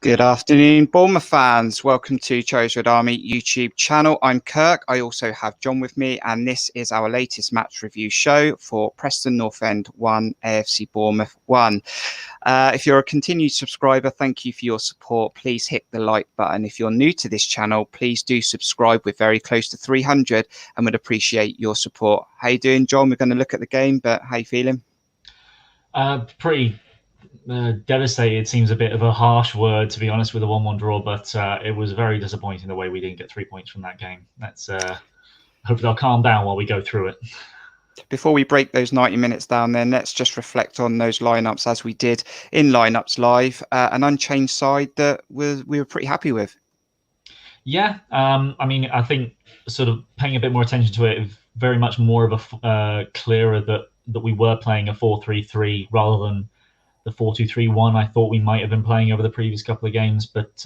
Good afternoon, Bournemouth fans. Welcome to Cherries Army YouTube channel. I'm Kirk. I also have John with me, and this is our latest match review show for Preston North End 1, AFC Bournemouth 1. If you're a continued subscriber, thank you for your support. Please hit the like button. If you're new to this channel, please do subscribe. We're very close to 300 and would appreciate your support. How you doing, John? We're going to look at the game, but how you feeling? Pretty devastated seems a bit of a harsh word, to be honest, with a 1-1 draw, but it was very disappointing the way we didn't get 3 points from that game. Let's hope they'll calm down while we go through it. Before we break those 90 minutes down, then let's just reflect on those lineups as we did in Lineups Live. An unchanged side that we were pretty happy with. Yeah, I mean, I think sort of paying a bit more attention to it, very much more of a clearer that we were playing a 4-3-3 rather than the 4-2-3-1 I thought we might have been playing over the previous couple of games. But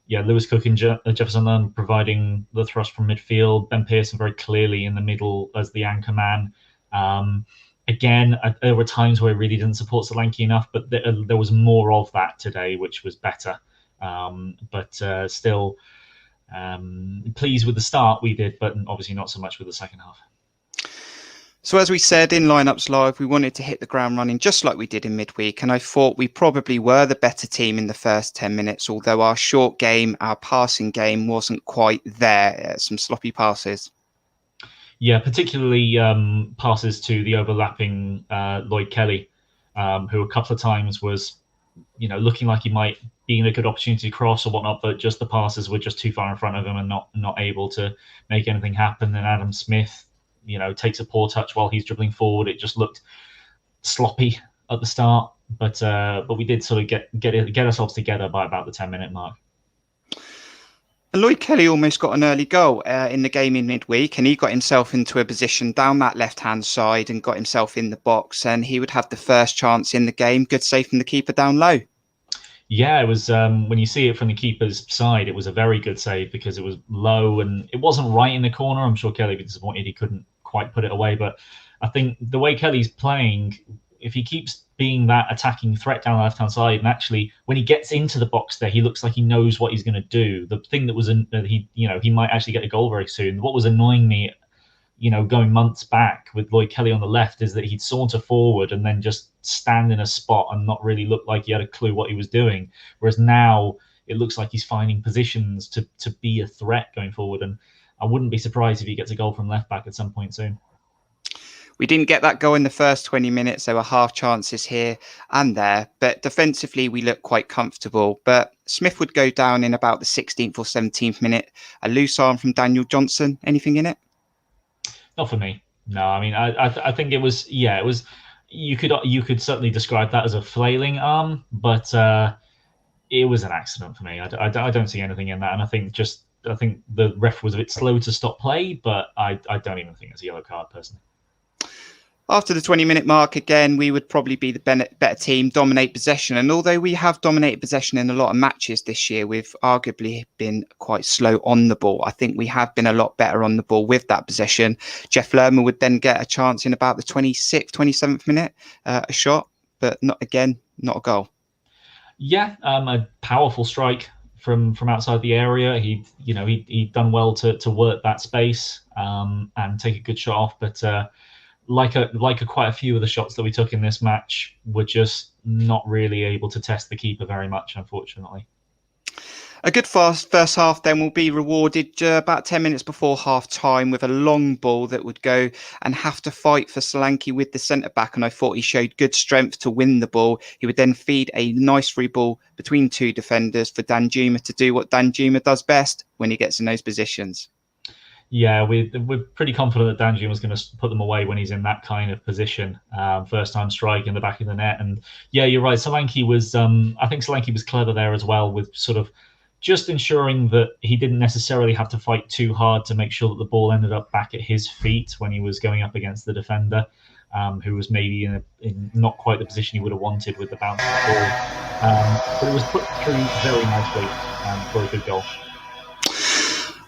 yeah, Lewis Cook and Jefferson Lerner providing the thrust from midfield. Ben Pearson very clearly in the middle as the anchor man. Again, there were times where I really didn't support Solanke enough, but there was more of that today, which was better. But still pleased with the start we did, but obviously not so much with the second half. So as we said in Lineups Live, we wanted to hit the ground running just like we did in midweek. And I thought we probably were the better team in the first 10 minutes, although our short game, our passing game wasn't quite there. Some sloppy passes. Yeah, particularly passes to the overlapping Lloyd Kelly, who a couple of times was, looking like he might be in a good opportunity to cross or whatnot, but just the passes were just too far in front of him and not able to make anything happen. And Adam Smith, takes a poor touch while he's dribbling forward. It just looked sloppy at the start, but we did sort of get ourselves together by about the 10-minute mark. And Lloyd Kelly almost got an early goal in the game in midweek, and he got himself into a position down that left-hand side and got himself in the box, and he would have the first chance in the game. Good save from the keeper down low. Yeah, it was when you see it from the keeper's side, it was a very good save because it was low and it wasn't right in the corner. I'm sure Kelly was disappointed he couldn't quite put it away, but I think the way Kelly's playing, if he keeps being that attacking threat down the left-hand side, and actually when he gets into the box there, he looks like he knows what he's going to do. The thing that was he might actually get a goal very soon. What was annoying me, going months back with Lloyd Kelly on the left, is that he'd saunter forward and then just stand in a spot and not really look like he had a clue what he was doing. Whereas now it looks like he's finding positions to be a threat going forward. And I wouldn't be surprised if he gets a goal from left back at some point soon. We didn't get that goal in the first 20 minutes. There were half chances here and there, but defensively we looked quite comfortable. But Smith would go down in about the 16th or 17th minute. A loose arm from Daniel Johnson. Anything in it? Not for me. No, I mean, I think it was, it was, you could certainly describe that as a flailing arm, but it was an accident for me. I don't see anything in that. And I think the ref was a bit slow to stop play, but I don't even think it's a yellow card personally. After the 20-minute mark, again, we would probably be the better team, dominate possession. And although we have dominated possession in a lot of matches this year, we've arguably been quite slow on the ball. I think we have been a lot better on the ball with that possession. Jeff Lerner would then get a chance in about the 26th, 27th minute, a shot, but not a goal. Yeah, a powerful strike from outside the area. He'd done well to work that space and take a good shot off, but like quite a few of the shots that we took in this match were just not really able to test the keeper very much, unfortunately. A good first half then will be rewarded about 10 minutes before half time with a long ball that would go and have to fight for Solanke with the centre back, and I thought he showed good strength to win the ball. He would then feed a nice free ball between two defenders for Danjuma to do what Danjuma does best when he gets in those positions. Yeah, we're pretty confident that Danjuma was going to put them away when he's in that kind of position. First time strike in the back of the net. And yeah, you're right. Solanke was, I think Solanke was clever there as well, with sort of just ensuring that he didn't necessarily have to fight too hard to make sure that the ball ended up back at his feet when he was going up against the defender, who was maybe in not quite the position he would have wanted with the bounce of the ball. But it was put through very nicely for a good goal.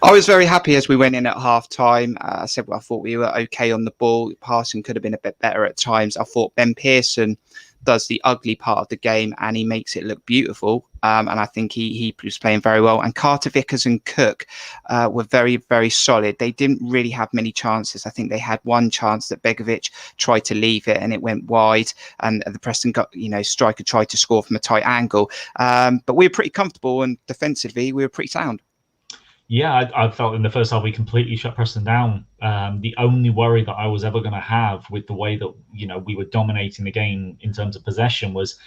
I was very happy as we went in at half time. I thought we were okay on the ball. Passing could have been a bit better at times. I thought Ben Pearson does the ugly part of the game and he makes it look beautiful. and I think he was playing very well. And Carter Vickers and Cook were very, very solid. They didn't really have many chances. I think they had one chance that Begovic tried to leave it and it went wide, and the Preston striker tried to score from a tight angle. But we were pretty comfortable, and defensively we were pretty sound. Yeah, I felt in the first half we completely shut Preston down. The only worry that I was ever going to have with the way that we were dominating the game in terms of possession was,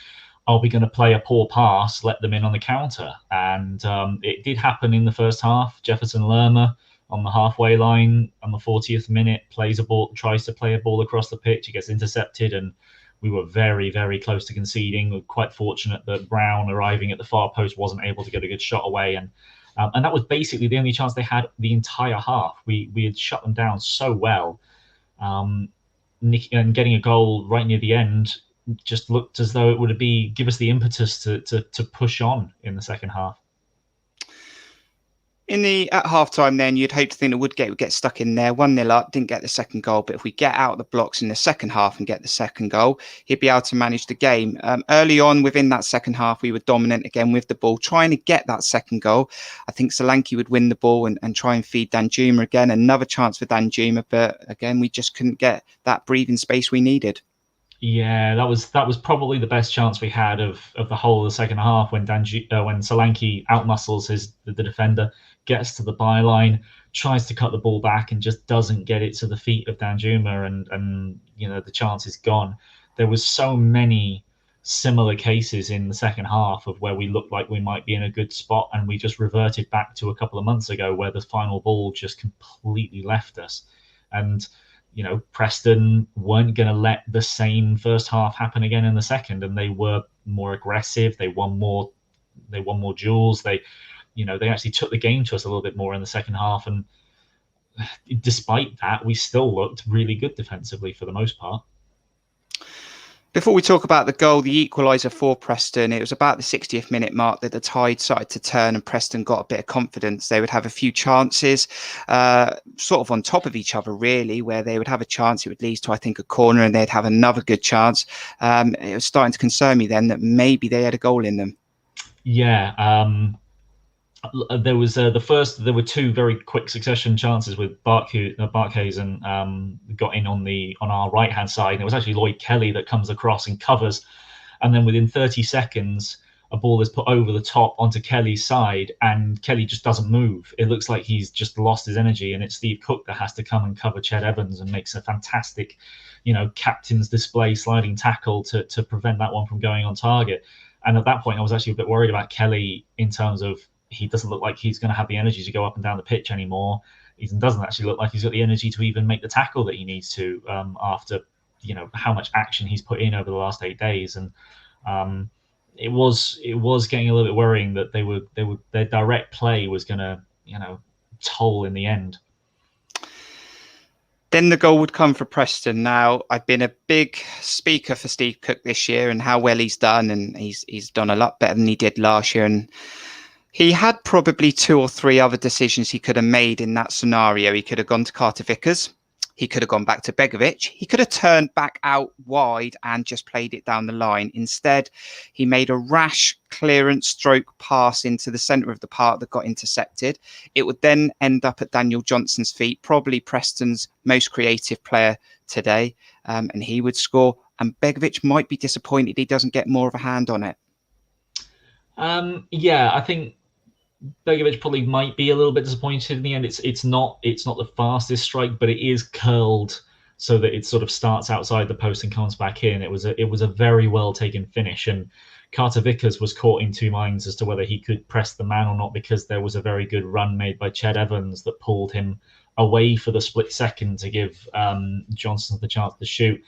are we going to play a poor pass, let them in on the counter? And it did happen in the first half. Jefferson Lerma on the halfway line on the 40th minute tries to play a ball across the pitch. It gets intercepted, and we were very, very close to conceding. We were quite fortunate that Brown, arriving at the far post, wasn't able to get a good shot away. And that was basically the only chance they had the entire half. We had shut them down so well. And getting a goal right near the end just looked as though it would give us the impetus to push on in the second half. At halftime, then you'd hope to think it would get stuck in there. 1-0 up, didn't get the second goal, but if we get out of the blocks in the second half and get the second goal, he'd be able to manage the game. Early on within that second half, we were dominant again with the ball, trying to get that second goal. I think Solanke would win the ball and try and feed Danjuma again. Another chance for Danjuma, but again, we just couldn't get that breathing space we needed. Yeah, that was probably the best chance we had of the whole of the second half when Solanke outmuscles the defender, gets to the byline, tries to cut the ball back and just doesn't get it to the feet of Danjuma, and the chance is gone. There was so many similar cases in the second half of where we looked like we might be in a good spot, and we just reverted back to a couple of months ago where the final ball just completely left us. And Preston weren't going to let the same first half happen again in the second, and they were more aggressive. They won more duels. They actually took the game to us a little bit more in the second half, and despite that, we still looked really good defensively for the most part. Before we talk about the goal, the equaliser for Preston, it was about the 60th minute mark that the tide started to turn and Preston got a bit of confidence. They would have a few chances, sort of on top of each other, really, where they would have a chance. It would lead to, I think, a corner, and they'd have another good chance. It was starting to concern me then that maybe they had a goal in them. Yeah. There was there were two very quick succession chances with Barkhuizen got in on our right hand side, and it was actually Lloyd Kelly that comes across and covers, and then within 30 seconds a ball is put over the top onto Kelly's side, and Kelly just doesn't move. It looks like he's just lost his energy, and it's Steve Cook that has to come and cover Ched Evans and makes a fantastic, captain's display sliding tackle to prevent that one from going on target. And at that point I was actually a bit worried about Kelly in terms of he doesn't look like he's going to have the energy to go up and down the pitch anymore. He doesn't actually look like he's got the energy to even make the tackle that he needs to after how much action he's put in over the last 8 days. And it was getting a little bit worrying that their direct play was going to toll in the end. Then the goal would come for Preston. Now, I've been a big speaker for Steve Cook this year and how well he's done, and he's done a lot better than he did last year. And he had probably 2 or 3 other decisions he could have made in that scenario. He could have gone to Carter Vickers. He could have gone back to Begovic. He could have turned back out wide and just played it down the line. Instead, he made a rash clearance stroke pass into the centre of the park that got intercepted. It would then end up at Daniel Johnson's feet, probably Preston's most creative player today, and he would score. And Begovic might be disappointed he doesn't get more of a hand on it. Yeah, I think Begovic probably might be a little bit disappointed in the end. It's not the fastest strike, but it is curled so that it sort of starts outside the post and comes back in. It was a very well taken finish, and Carter Vickers was caught in 2 minds as to whether he could press the man or not, because there was a very good run made by Ched Evans that pulled him away for the split second to give Johnson the chance to shoot.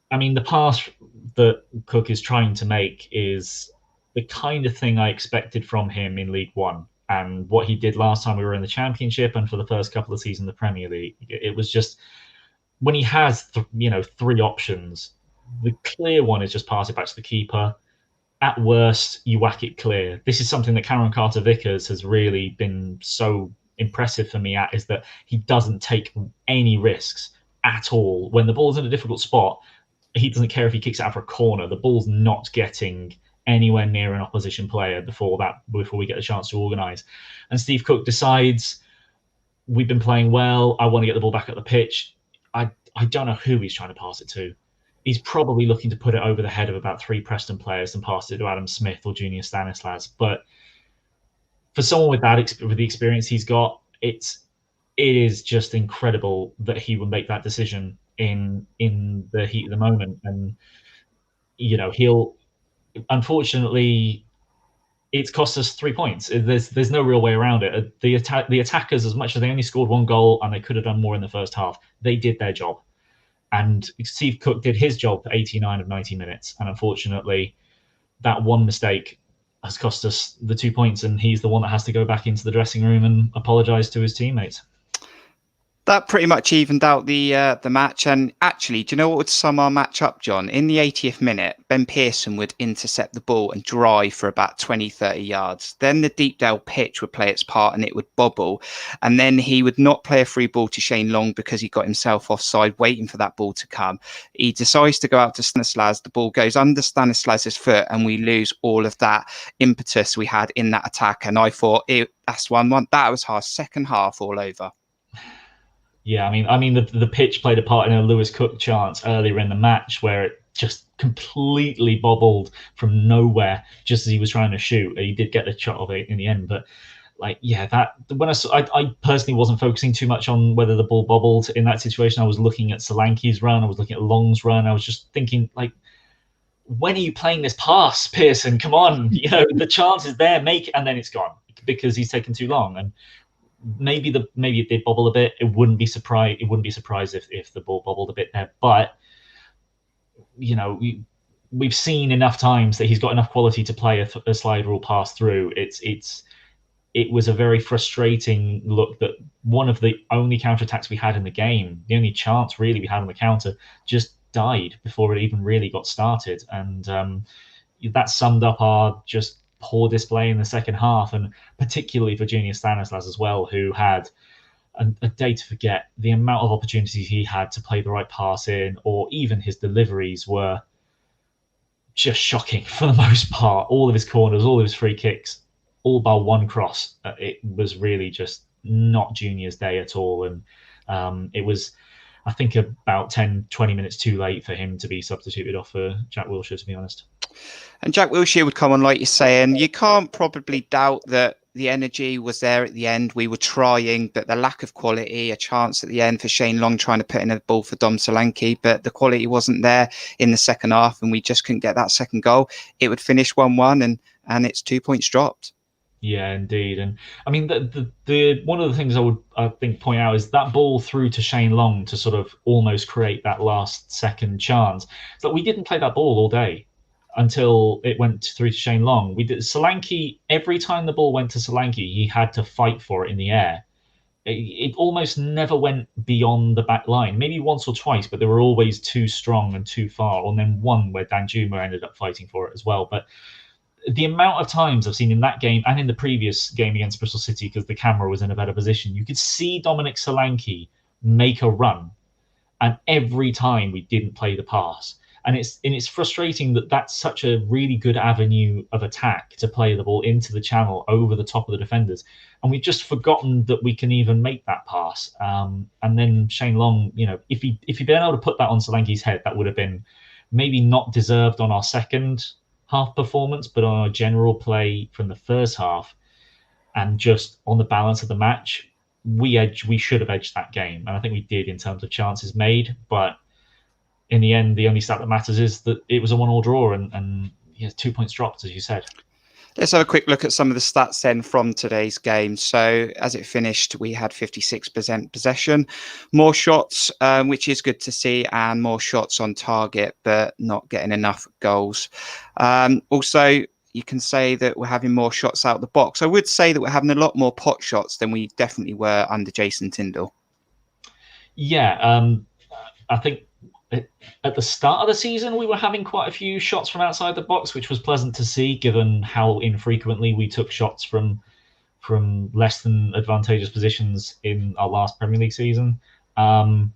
I mean, the pass that Cook is trying to make is the kind of thing I expected from him in League One, and what he did last time we were in the Championship and for the first couple of seasons in the Premier League. It was just, when he has 3 options, the clear one is just pass it back to the keeper. At worst, you whack it clear. This is something that Cameron Carter-Vickers has really been so impressive for me at, is that he doesn't take any risks at all. When the ball's in a difficult spot, he doesn't care if he kicks it out for a corner. The ball's not getting anywhere near an opposition player before we get the chance to organise. And Steve Cook decides, we've been playing well, I want to get the ball back at the pitch. I don't know who he's trying to pass it to. He's probably looking to put it over the head of about 3 Preston players and pass it to Adam Smith or Junior Stanislas. But for someone with with the experience he's got, it is just incredible that he would make that decision in the heat of the moment. And he'll, unfortunately, it's cost us 3 points. There's no real way around it. The attackers, as much as they only scored 1 goal and they could have done more in the first half, they did their job. And Steve Cook did his job for 89 of 90 minutes. And unfortunately, that one mistake has cost us the 2 points, and he's the one that has to go back into the dressing room and apologise to his teammates. That pretty much evened out the match. And actually, do you know what would sum our match up, John? In the 80th minute, Ben Pearson would intercept the ball and drive for about 20, 30 yards. Then the Deepdale pitch would play its part and it would bobble. And then he would not play a free ball to Shane Long because he got himself offside waiting for that ball to come. He decides to go out to Stanislas. The ball goes under Stanislas's foot and we lose all of that impetus we had in that attack. And I thought, that's 1-1. That was our second half all over. Yeah, I mean, the pitch played a part in a Lewis Cook chance earlier in the match where it just completely bobbled from nowhere just as he was trying to shoot. He did get the shot of it in the end, but I personally wasn't focusing too much on whether the ball bobbled in that situation. I was looking at Solanke's run, I was looking at Long's run. I was just thinking, when are you playing this pass, Pearson? Come on, the chance is there, and then it's gone because he's taken too long. And maybe it did bobble a bit. It wouldn't be surprised if the ball bobbled a bit there. But we've seen enough times that he's got enough quality to play a slide rule pass through. It was a very frustrating look that one of the only counterattacks we had in the game, the only chance really we had on the counter, just died before it even really got started. And that summed up our just poor display in the second half, and particularly for Junior Stanislas as well, who had a day to forget. The amount of opportunities he had to play the right pass in, or even his deliveries, were just shocking for the most part. All of his corners, all of his free kicks, all bar one cross. It was really just not Junior's day at all. And it was, I think, about 10-20 minutes too late for him to be substituted off for Jack Wilshere, to be honest. And Jack Wilshere would come on, like you're saying. You can't probably doubt that the energy was there at the end. We were trying, but the lack of quality, a chance at the end for Shane Long trying to put in a ball for Dom Solanke, but the quality wasn't there in the second half, and we just couldn't get that second goal. It would finish 1-1, and it's 2 points dropped. Yeah, indeed. And I mean, the one of the things I think point out is that ball through to Shane Long to sort of almost create that last second chance. It's like we didn't play that ball all day until it went through to Shane Long. We did Solanke, every time the ball went to Solanke, he had to fight for it in the air. It almost never went beyond the back line, maybe once or twice, but they were always too strong and too far. And then one where Danjuma ended up fighting for it as well. But the amount of times I've seen in that game and in the previous game against Bristol City, because the camera was in a better position, you could see Dominic Solanke make a run, and every time we didn't play the pass. And it's frustrating that that's such a really good avenue of attack to play the ball into the channel over the top of the defenders, and we've just forgotten that we can even make that pass. And then Shane Long, if he'd been able to put that on Solanke's head, that would have been maybe not deserved on our second half performance, but on our general play from the first half, and just on the balance of the match, we should have edged that game, and I think we did in terms of chances made. But in the end, the only stat that matters is that it was a 1-1 draw, and 2 points dropped, as you said. Let's have a quick look at some of the stats then from today's game. So as it finished, we had 56% possession, more shots, which is good to see, and more shots on target, but not getting enough goals. Also, you can say that we're having more shots out of the box. I would say that we're having a lot more pot shots than we definitely were under Jason Tindall. Yeah, I think at the start of the season, we were having quite a few shots from outside the box, which was pleasant to see, given how infrequently we took shots from less than advantageous positions in our last Premier League season. And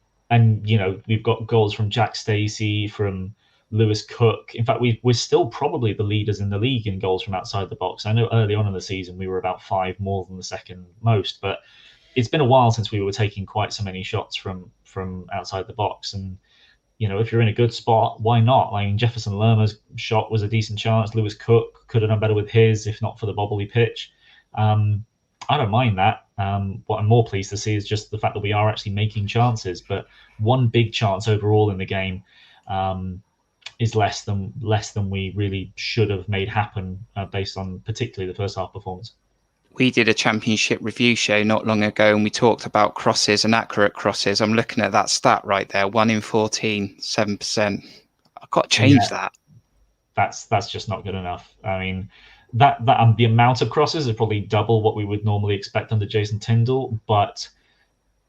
we've got goals from Jack Stacey, from Lewis Cook. In fact, we're still probably the leaders in the league in goals from outside the box. I know early on in the season we were about 5 more than the second most, but it's been a while since we were taking quite so many shots from outside the box. And if you're in a good spot, why not? I mean, Jefferson Lerma's shot was a decent chance. Lewis Cook could have done better with his, if not for the bobbly pitch. I don't mind that. What I'm more pleased to see is just the fact that we are actually making chances. But one big chance overall in the game is less than we really should have made happen based on particularly the first half performance. We did a championship review show not long ago and we talked about crosses and accurate crosses. I'm looking at that stat right there, 1 in 14, 7%. I've got to change that. That's just not good enough. I mean, that the amount of crosses is probably double what we would normally expect under Jason Tyndall, but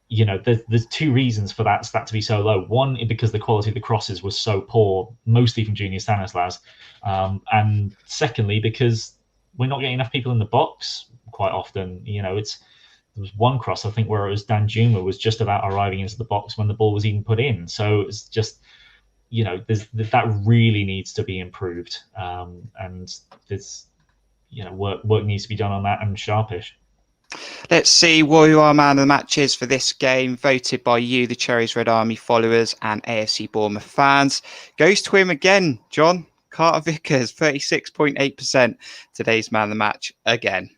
there's 2 reasons for that stat to be so low. One, because the quality of the crosses was so poor, mostly from Junior Stanislas, and secondly, because we're not getting enough people in the box quite often. There was one cross, I think, where it was Dan Juma was just about arriving into the box when the ball was even put in. So it's just, that really needs to be improved, and there's work needs to be done on that, and sharpish. Let's see who our man of the match is for this game, voted by you, the Cherries Red Army followers and AFC Bournemouth fans. Goes to him again, John. Carter Vickers, 36.8%. Today's man of the match again.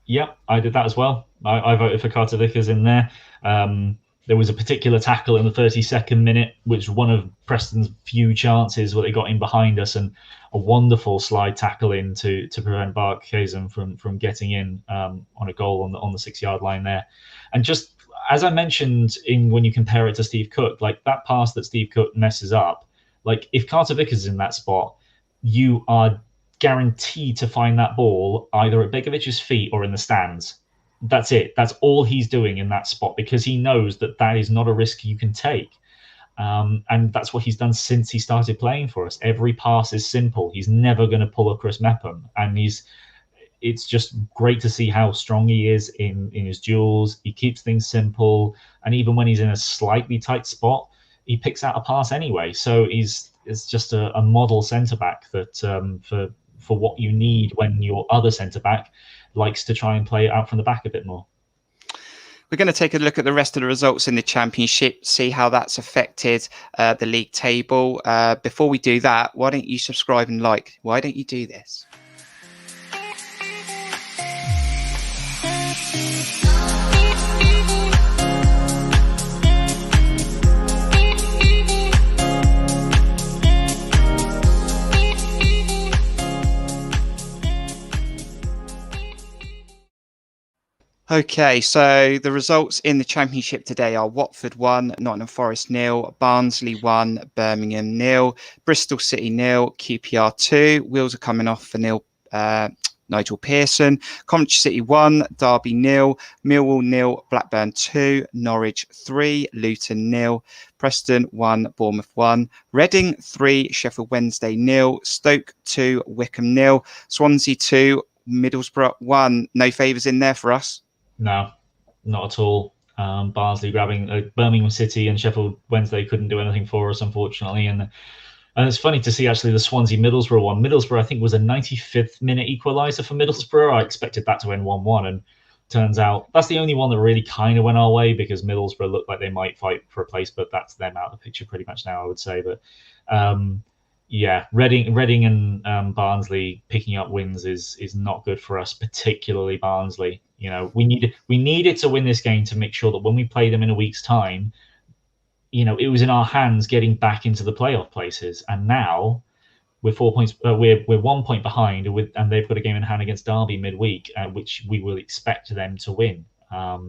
Yeah, I did that as well. I voted for Carter Vickers in there. There was a particular tackle in the 32nd minute, which was one of Preston's few chances where they got in behind us, and a wonderful slide tackle in to prevent Bark Kazem from getting in on a goal on the 6-yard line there. And just as I mentioned when you compare it to Steve Cook, like that pass that Steve Cook messes up, like if Carter Vickers is in that spot, you are guaranteed to find that ball either at Begovic's feet or in the stands. That's it. That's all he's doing in that spot, because he knows that is not a risk you can take. And that's what he's done since he started playing for us. Every pass is simple. He's never going to pull a Chris Mepham. And it's just great to see how strong he is in his duels. He keeps things simple. And even when he's in a slightly tight spot, he picks out a pass anyway. So it's just a model centre-back that for what you need when your other centre-back likes to try and play it out from the back a bit more. We're going to take a look at the rest of the results in the Championship, see how that's affected the league table. Before we do that, why don't you subscribe and like? Why don't you do this? Okay, so the results in the Championship today are Watford 1, Nottingham Forest 0, Barnsley 1, Birmingham 0, Bristol City 0, QPR 2. Wheels are coming off for Nigel Pearson. Coventry City 1, Derby 0, Millwall 0, Blackburn 2, Norwich 3, Luton 0, Preston 1, Bournemouth 1, Reading 3, Sheffield Wednesday 0, Stoke 2, Wickham 0, Swansea 2, Middlesbrough 1. No favours in there for us. No, not at all. Barnsley grabbing Birmingham City and Sheffield Wednesday couldn't do anything for us, unfortunately. And it's funny to see actually the Swansea Middlesbrough one. Middlesbrough, I think, was a 95th minute equaliser for Middlesbrough. I expected that to end 1-1, and turns out that's the only one that really kind of went our way, because Middlesbrough looked like they might fight for a place, but that's them out of the picture pretty much now, I would say. But yeah, Reading and Barnsley picking up wins is not good for us, particularly Barnsley. We needed to win this game to make sure that when we play them in a week's time, it was in our hands getting back into the playoff places. And now we're 4 points, we're 1 point behind, and they've got a game in hand against Derby midweek, which we will expect them to win. I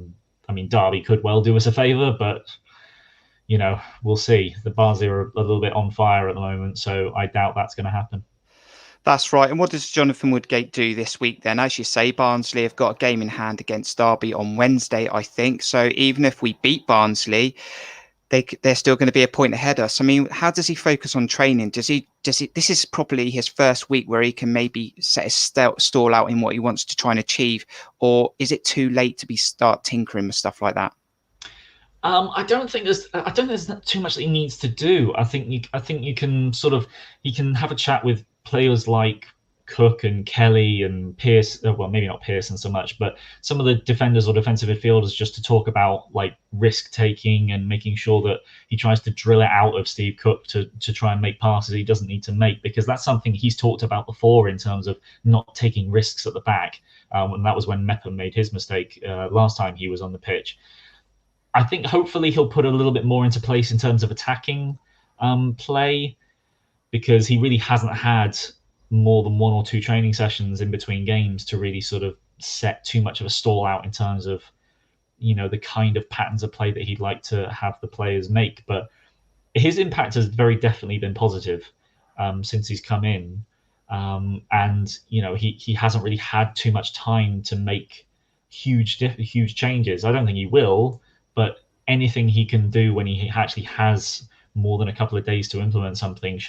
mean, Derby could well do us a favour, but we'll see. The Barnsley are a little bit on fire at the moment, so I doubt that's going to happen. That's right. And what does Jonathan Woodgate do this week then? As you say, Barnsley have got a game in hand against Derby on Wednesday, I think. So even if we beat Barnsley, they're still going to be a point ahead of us. I mean, how does he focus on training? Does he? This is probably his first week where he can maybe set his stall out in what he wants to try and achieve, or is it too late to start tinkering with stuff like that? I don't think there's not too much that he needs to do. I think you can he can have a chat with players like Cook and Kelly and Pearce. Well, maybe not Pearson so much, but some of the defenders or defensive midfielders, just to talk about like risk taking and making sure that he tries to drill it out of Steve Cook to try and make passes he doesn't need to make, because that's something he's talked about before in terms of not taking risks at the back. And that was when Mepham made his mistake last time he was on the pitch. I think hopefully he'll put a little bit more into place in terms of attacking play, because he really hasn't had more than 1 or 2 training sessions in between games to really sort of set too much of a stall out in terms of, the kind of patterns of play that he'd like to have the players make. But his impact has very definitely been positive since he's come in. And, he hasn't really had too much time to make huge changes. I don't think he will, but anything he can do when he actually has more than a couple of days to implement something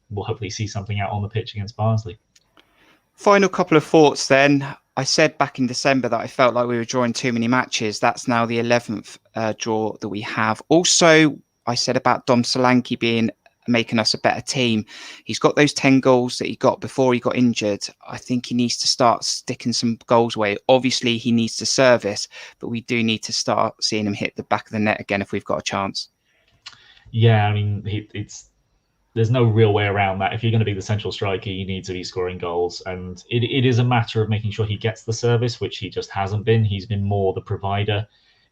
we'll hopefully see something out on the pitch against Barnsley. Final couple of thoughts then. I said back in December that I felt like we were drawing too many matches. That's now the 11th draw that we have. Also, I said about Dom Solanke making us a better team. He's got those 10 goals that he got before he got injured. I think he needs to start sticking some goals away. Obviously, he needs to service, but we do need to start seeing him hit the back of the net again if we've got a chance. Yeah, I mean, there's no real way around that. If you're going to be the central striker, you need to be scoring goals. And it is a matter of making sure he gets the service, which he just hasn't been. He's been more the provider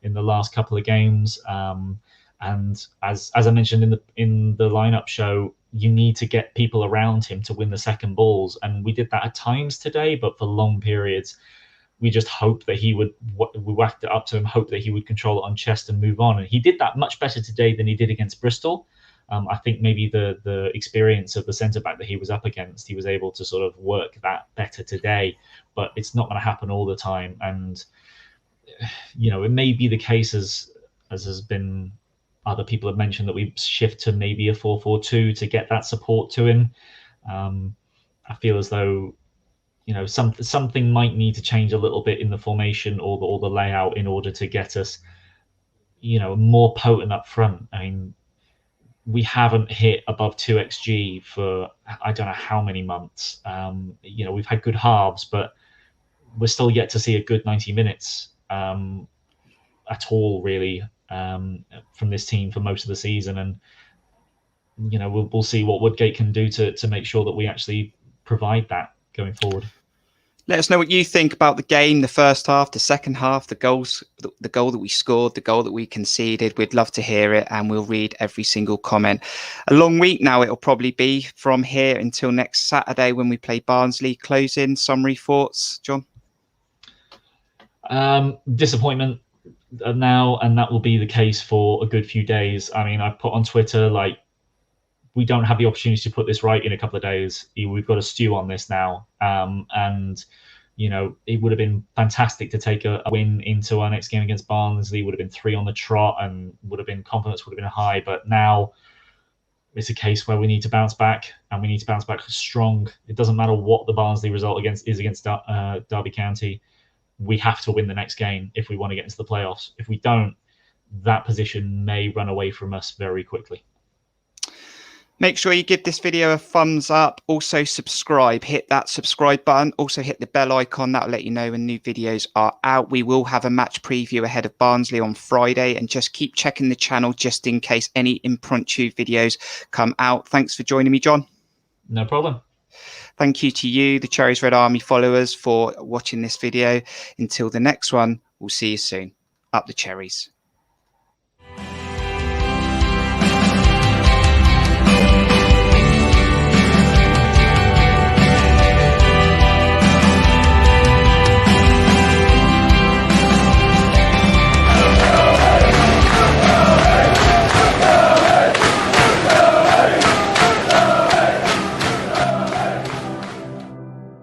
in the last couple of games. And as I mentioned in the lineup show, you need to get people around him to win the second balls. And we did that at times today, but for long periods, we just hoped that we whacked it up to him, hoped that he would control it on chest and move on. And he did that much better today than he did against Bristol. I think maybe the experience of the centre-back that he was up against, he was able to sort of work that better today, but it's not going to happen all the time. And, it may be the case, as has been other people have mentioned, that we shift to maybe a 4-4-2 to get that support to him. I feel as though, something might need to change a little bit in the formation or the layout in order to get us, more potent up front. I mean, we haven't hit above 2xG for I don't know how many months. We've had good halves, but we're still yet to see a good 90 minutes at all, really, from this team for most of the season. And we'll see what Woodgate can do to make sure that we actually provide that going forward. Let us know what you think about the game, the first half, the second half, the goals, the goal that we scored, the goal that we conceded. We'd love to hear it, and we'll read every single comment. A long week now it'll probably be from here until next Saturday when we play Barnsley. Closing summary thoughts, John? Disappointment now, and that will be the case for a good few days. I mean, I put on Twitter, we don't have the opportunity to put this right in a couple of days. We've got to stew on this now. And, it would have been fantastic to take a win into our next game against Barnsley. Would have been 3 on the trot, and confidence would have been high. But now it's a case where we need to bounce back, and we need to bounce back strong. It doesn't matter what the Barnsley result is against Derby County. We have to win the next game if we want to get into the playoffs. If we don't, that position may run away from us very quickly. Make sure you give this video a thumbs up. Also subscribe, hit that subscribe button. Also hit the bell icon. That'll let you know when new videos are out. We will have a match preview ahead of Barnsley on Friday, and just keep checking the channel just in case any impromptu videos come out. Thanks for joining me, John. No problem. Thank you to you, the Cherries Red Army followers, for watching this video. Until the next one, we'll see you soon. Up the Cherries.